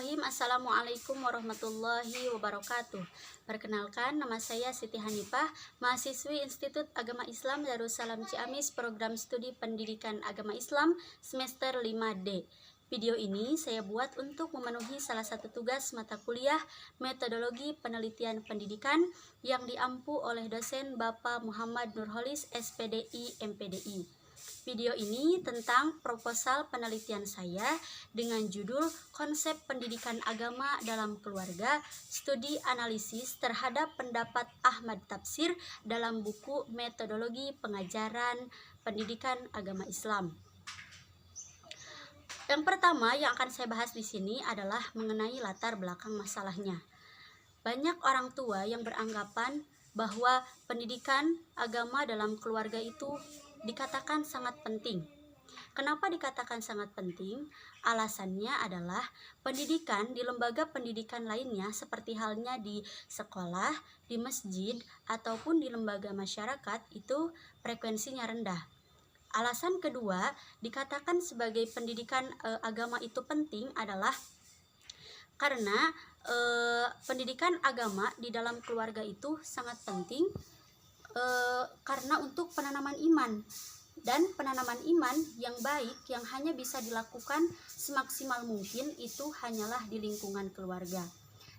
Bismillahirrahmanirrahim. Assalamualaikum warahmatullahi wabarakatuh. Perkenalkan, nama saya Siti Hanifah, mahasiswi Institut Agama Islam Darussalam Ciamis, program studi pendidikan agama Islam semester 5D. Video ini saya buat untuk memenuhi salah satu tugas mata kuliah metodologi penelitian pendidikan yang diampu oleh dosen Bapak Muhammad Nurholis, SPDI, MPDI. Video ini tentang proposal penelitian saya dengan judul Konsep Pendidikan Agama dalam Keluarga, Studi Analisis terhadap Pendapat Ahmad Tafsir dalam buku Metodologi Pengajaran Pendidikan Agama Islam. Yang pertama yang akan saya bahas di sini adalah mengenai latar belakang masalahnya. Banyak orang tua yang beranggapan bahwa pendidikan agama dalam keluarga itu dikatakan sangat penting. Kenapa dikatakan sangat penting? Alasannya adalah pendidikan di lembaga pendidikan lainnya seperti halnya di sekolah, di masjid, ataupun di lembaga masyarakat itu frekuensinya rendah. Alasan kedua, dikatakan sebagai pendidikan agama itu penting adalah karena pendidikan agama di dalam keluarga itu sangat penting karena untuk penanaman iman, dan penanaman iman yang baik yang hanya bisa dilakukan semaksimal mungkin itu hanyalah di lingkungan keluarga.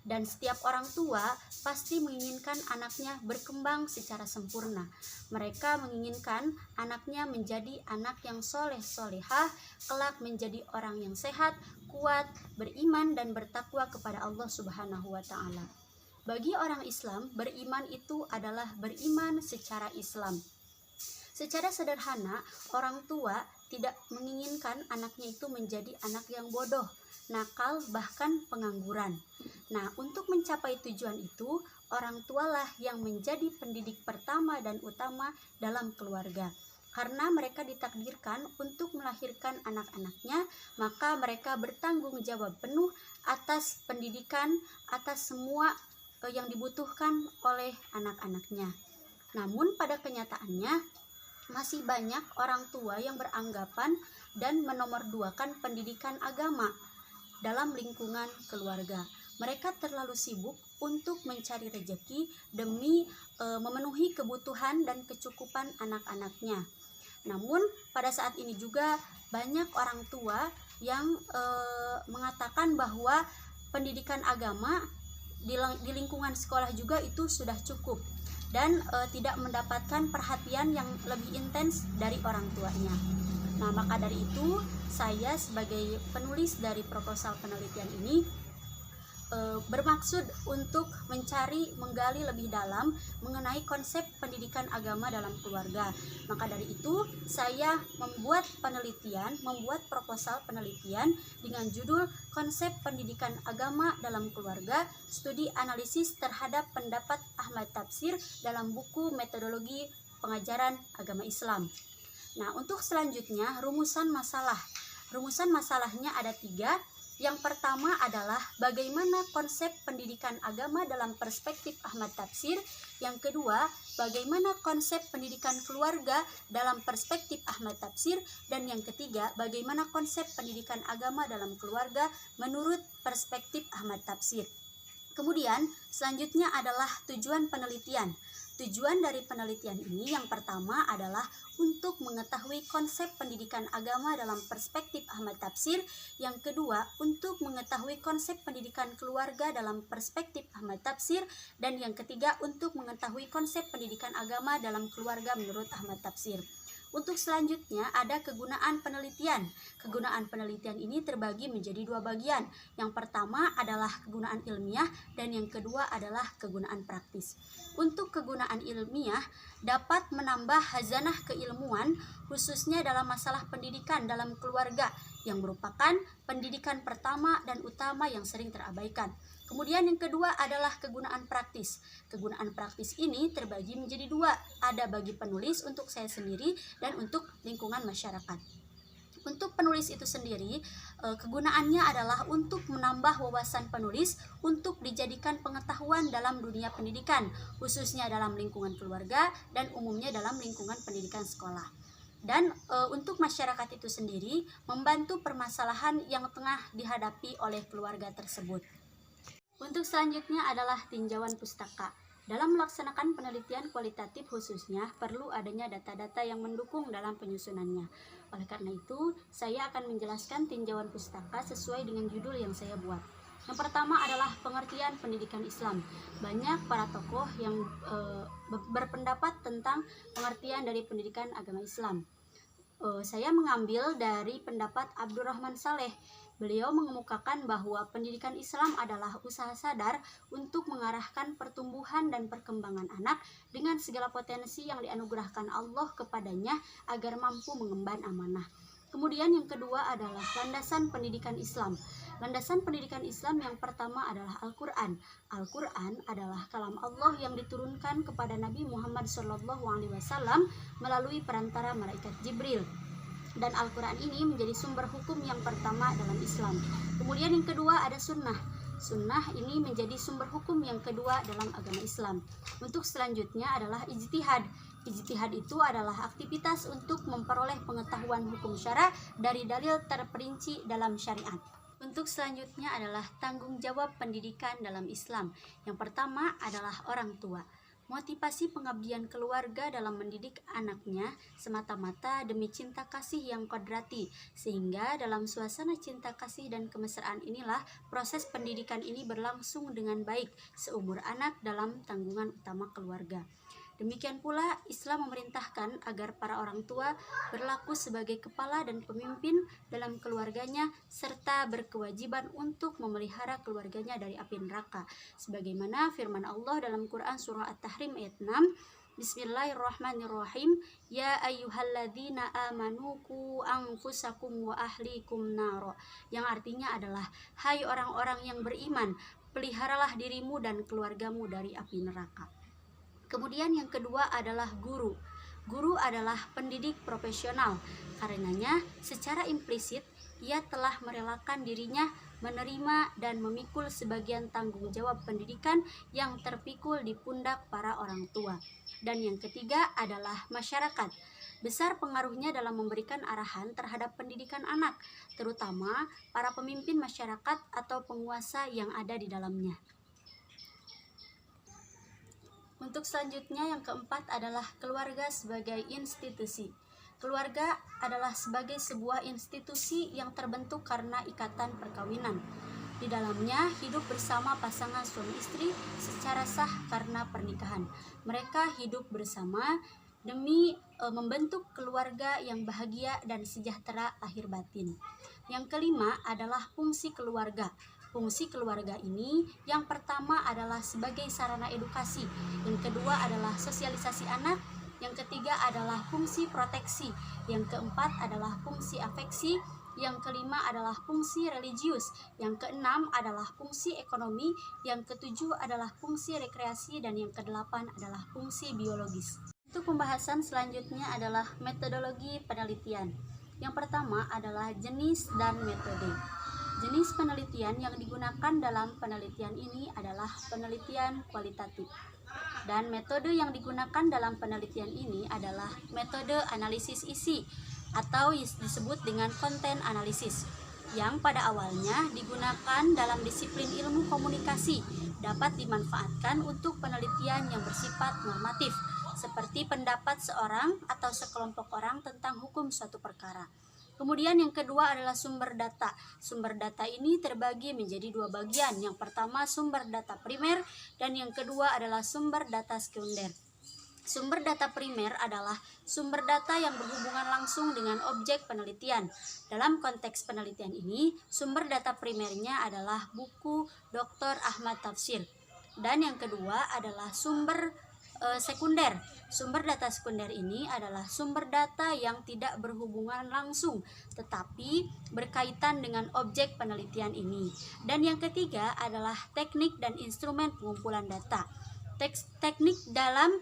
Dan setiap orang tua pasti menginginkan anaknya berkembang secara sempurna. Mereka menginginkan anaknya menjadi anak yang soleh-solehah, kelak menjadi orang yang sehat, kuat, beriman dan bertakwa kepada Allah Subhanahu wa Ta'ala. Bagi orang Islam, beriman itu adalah beriman secara Islam. Secara sederhana, orang tua tidak menginginkan anaknya itu menjadi anak yang bodoh, nakal, bahkan pengangguran. Nah, untuk mencapai tujuan itu, orang tualah yang menjadi pendidik pertama dan utama dalam keluarga. Karena mereka ditakdirkan untuk melahirkan anak-anaknya, maka mereka bertanggung jawab penuh atas pendidikan, atas semua yang dibutuhkan oleh anak-anaknya. Namun pada kenyataannya masih banyak orang tua yang beranggapan dan menomorduakan pendidikan agama dalam lingkungan keluarga. Mereka terlalu sibuk untuk mencari rezeki demi memenuhi kebutuhan dan kecukupan anak-anaknya. Namun pada saat ini juga banyak orang tua yang mengatakan bahwa pendidikan agama di lingkungan sekolah juga itu sudah cukup dan tidak mendapatkan perhatian yang lebih intens dari orang tuanya. Nah, maka dari itu saya sebagai penulis dari proposal penelitian ini bermaksud untuk menggali lebih dalam mengenai konsep pendidikan agama dalam keluarga. Maka dari itu saya membuat proposal penelitian dengan judul Konsep Pendidikan Agama dalam Keluarga, Studi Analisis terhadap Pendapat Ahmad Tafsir dalam buku Metodologi Pengajaran Agama Islam. Nah, untuk selanjutnya rumusan masalah. Rumusan masalahnya ada 3. Yang pertama adalah bagaimana konsep pendidikan agama dalam perspektif Ahmad Tafsir. Yang kedua, bagaimana konsep pendidikan keluarga dalam perspektif Ahmad Tafsir. Dan yang ketiga, bagaimana konsep pendidikan agama dalam keluarga menurut perspektif Ahmad Tafsir. Kemudian, selanjutnya adalah tujuan penelitian. Tujuan dari penelitian ini yang pertama adalah untuk mengetahui konsep pendidikan agama dalam perspektif Ahmad Tafsir. Yang kedua, untuk mengetahui konsep pendidikan keluarga dalam perspektif Ahmad Tafsir. Dan yang ketiga, untuk mengetahui konsep pendidikan agama dalam keluarga menurut Ahmad Tafsir. Untuk selanjutnya ada kegunaan penelitian. Kegunaan penelitian ini terbagi menjadi 2 bagian. Yang pertama adalah kegunaan ilmiah dan yang kedua adalah kegunaan praktis. Untuk kegunaan ilmiah dapat menambah hazanah keilmuan khususnya dalam masalah pendidikan dalam keluarga yang merupakan pendidikan pertama dan utama yang sering terabaikan. Kemudian yang kedua adalah kegunaan praktis. Kegunaan praktis ini terbagi menjadi 2. Ada bagi penulis untuk saya sendiri dan untuk lingkungan masyarakat. Untuk penulis itu sendiri, kegunaannya adalah untuk menambah wawasan penulis untuk dijadikan pengetahuan dalam dunia pendidikan, khususnya dalam lingkungan keluarga dan umumnya dalam lingkungan pendidikan sekolah. Dan untuk masyarakat itu sendiri membantu permasalahan yang tengah dihadapi oleh keluarga tersebut. Untuk selanjutnya adalah tinjauan pustaka. Dalam melaksanakan penelitian kualitatif khususnya perlu adanya data-data yang mendukung dalam penyusunannya. Oleh karena itu, saya akan menjelaskan tinjauan pustaka sesuai dengan judul yang saya buat. Yang pertama adalah pengertian pendidikan Islam. Banyak para tokoh yang berpendapat tentang pengertian dari pendidikan agama Islam. Saya mengambil dari pendapat Abdurrahman Saleh. Beliau mengemukakan bahwa pendidikan Islam adalah usaha sadar untuk mengarahkan pertumbuhan dan perkembangan anak dengan segala potensi yang dianugerahkan Allah kepadanya agar mampu mengemban amanah. Kemudian yang kedua adalah landasan pendidikan Islam. Landasan pendidikan Islam yang pertama adalah Al-Quran. Al-Quran adalah kalam Allah yang diturunkan kepada Nabi Muhammad SAW melalui perantara malaikat Jibril. Dan Al-Quran ini menjadi sumber hukum yang pertama dalam Islam. Kemudian yang kedua ada sunnah. Sunnah ini menjadi sumber hukum yang kedua dalam agama Islam. Untuk selanjutnya adalah ijtihad. Ijtihad itu adalah aktivitas untuk memperoleh pengetahuan hukum syara dari dalil terperinci dalam syariat. Untuk selanjutnya adalah tanggung jawab pendidikan dalam Islam. Yang pertama adalah orang tua. Motivasi pengabdian keluarga dalam mendidik anaknya semata-mata demi cinta kasih yang kodrati, sehingga dalam suasana cinta kasih dan kemesraan inilah proses pendidikan ini berlangsung dengan baik seumur anak dalam tanggungan utama keluarga. Demikian pula Islam memerintahkan agar para orang tua berlaku sebagai kepala dan pemimpin dalam keluarganya serta berkewajiban untuk memelihara keluarganya dari api neraka. Sebagaimana firman Allah dalam Quran surah At-Tahrim ayat 6, Bismillahirrahmanirrahim. Ya ayyuhalladzina amanu qu anfusakum wa ahlikum naro. Yang artinya adalah, hai orang-orang yang beriman, peliharalah dirimu dan keluargamu dari api neraka. Kemudian yang kedua adalah guru. Guru adalah pendidik profesional. Karenanya secara implisit ia telah merelakan dirinya menerima dan memikul sebagian tanggung jawab pendidikan yang terpikul di pundak para orang tua. Dan yang ketiga adalah masyarakat. Besar pengaruhnya dalam memberikan arahan terhadap pendidikan anak, terutama para pemimpin masyarakat atau penguasa yang ada di dalamnya. Untuk selanjutnya yang keempat adalah keluarga sebagai institusi. Keluarga adalah sebagai sebuah institusi yang terbentuk karena ikatan perkawinan. Di dalamnya hidup bersama pasangan suami istri secara sah karena pernikahan. Mereka hidup bersama demi membentuk keluarga yang bahagia dan sejahtera lahir batin. Yang kelima adalah fungsi keluarga. Fungsi keluarga ini yang pertama adalah sebagai sarana edukasi, yang kedua adalah sosialisasi anak, yang ketiga adalah fungsi proteksi, yang keempat adalah fungsi afeksi, yang kelima adalah fungsi religius, yang keenam adalah fungsi ekonomi, yang ketujuh adalah fungsi rekreasi, dan yang kedelapan adalah fungsi biologis. Untuk pembahasan selanjutnya adalah metodologi penelitian. Yang pertama adalah jenis dan metode. Jenis penelitian yang digunakan dalam penelitian ini adalah penelitian kualitatif. Dan metode yang digunakan dalam penelitian ini adalah metode analisis isi atau disebut dengan konten analisis, yang pada awalnya digunakan dalam disiplin ilmu komunikasi, dapat dimanfaatkan untuk penelitian yang bersifat normatif, seperti pendapat seorang atau sekelompok orang tentang hukum suatu perkara. Kemudian yang kedua adalah sumber data. Sumber data ini terbagi menjadi dua bagian. Yang pertama sumber data primer dan yang kedua adalah sumber data sekunder. Sumber data primer adalah sumber data yang berhubungan langsung dengan objek penelitian. Dalam konteks penelitian ini, sumber data primernya adalah buku Dr. Ahmad Tafsir. Dan yang kedua adalah sumber sekunder. Sumber data sekunder ini adalah sumber data yang tidak berhubungan langsung tetapi berkaitan dengan objek penelitian ini. Dan yang ketiga adalah teknik dan instrumen pengumpulan data. Teknik dalam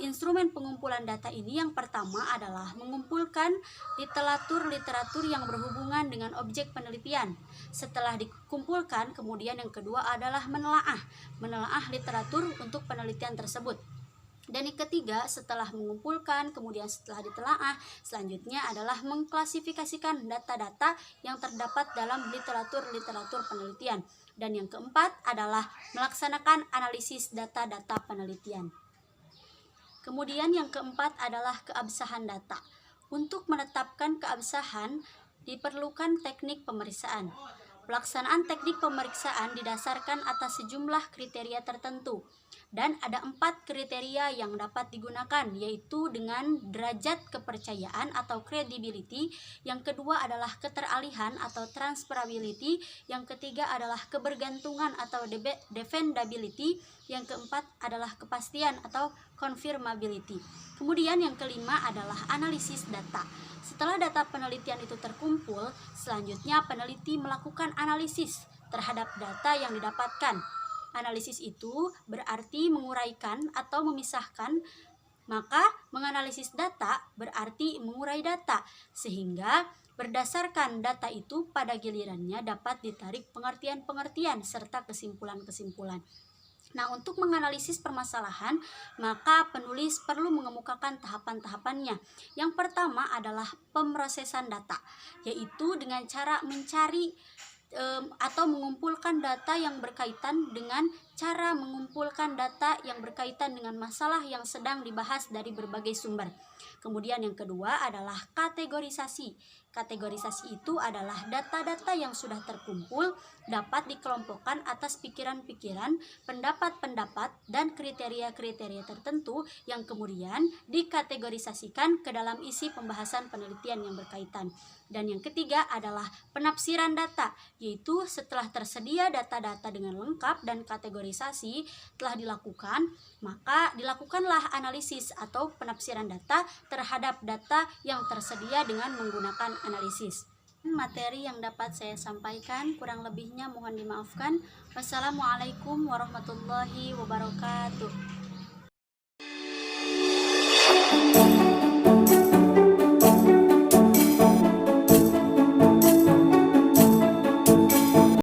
instrumen pengumpulan data ini yang pertama adalah mengumpulkan literatur yang berhubungan dengan objek penelitian. Setelah dikumpulkan, kemudian yang kedua adalah menelaah literatur untuk penelitian tersebut. Dan yang ketiga, setelah mengumpulkan, kemudian setelah ditelaah, selanjutnya adalah mengklasifikasikan data-data yang terdapat dalam literatur penelitian. Dan yang keempat adalah melaksanakan analisis data-data penelitian. Kemudian yang keempat adalah keabsahan data. Untuk menetapkan keabsahan, diperlukan teknik pemeriksaan. Pelaksanaan teknik pemeriksaan didasarkan atas sejumlah kriteria tertentu, dan ada 4 kriteria yang dapat digunakan, yaitu dengan derajat kepercayaan atau credibility, yang kedua adalah keteralihan atau transferability, yang ketiga adalah kebergantungan atau defendability, yang keempat adalah kepastian atau confirmability. Kemudian yang kelima adalah analisis data. Setelah data penelitian itu terkumpul, selanjutnya peneliti melakukan analisis terhadap data yang didapatkan. Analisis itu berarti menguraikan atau memisahkan, maka menganalisis data berarti mengurai data, sehingga berdasarkan data itu pada gilirannya dapat ditarik pengertian-pengertian serta kesimpulan-kesimpulan. Nah, untuk menganalisis permasalahan, maka penulis perlu mengemukakan tahapan-tahapannya. Yang pertama adalah pemrosesan data, yaitu dengan cara mencari atau mengumpulkan data yang berkaitan dengan cara mengumpulkan data yang berkaitan dengan masalah yang sedang dibahas dari berbagai sumber. Kemudian yang kedua adalah kategorisasi. Kategorisasi itu adalah data-data yang sudah terkumpul dapat dikelompokkan atas pikiran-pikiran, pendapat-pendapat, dan kriteria-kriteria tertentu yang kemudian dikategorisasikan ke dalam isi pembahasan penelitian yang berkaitan. Dan yang ketiga adalah penafsiran data, yaitu setelah tersedia data-data dengan lengkap dan kategorisasi telah dilakukan, maka dilakukanlah analisis atau penafsiran data terhadap data yang tersedia dengan menggunakan analisis. Materi yang dapat saya sampaikan, kurang lebihnya mohon dimaafkan. Wassalamualaikum warahmatullahi wabarakatuh.